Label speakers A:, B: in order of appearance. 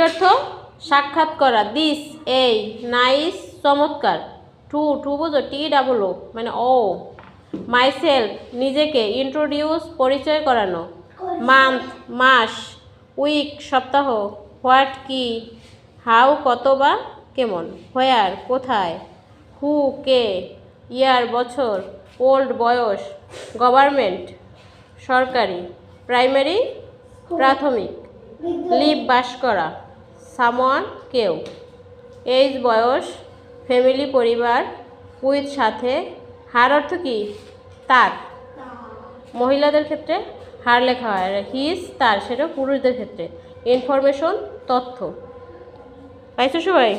A: অর্থ সাক্ষাৎ করা, দিস এই, নাইস চমৎকার, টু বোঝো TOO মানে ও, মাইসেলফ নিজেকে, ইন্ট্রোডিউস পরিচয় করানো, মান্থ মাস, উইক সপ্তাহ, হোয়াট কি, হাউ কত বা কেমন, হোয়ার কোথায়, হু কে, ইয়ার বছর, ওল্ড বয়স, গভর্নমেন্ট সরকারি, প্রাইমারি প্রাথমিক, লিভ বাস করা, সামওয়ান কেউ, এজ বয়স, ফ্যামিলি পরিবার, উইথ সাথে, হার অর্থ কি তার, মহিলাদের ক্ষেত্রে হার লেখা হয়, আর হিজ তার, সেটা পুরুষদের ক্ষেত্রে। ইনফরমেশন তথ্য। পাইছো সবাই?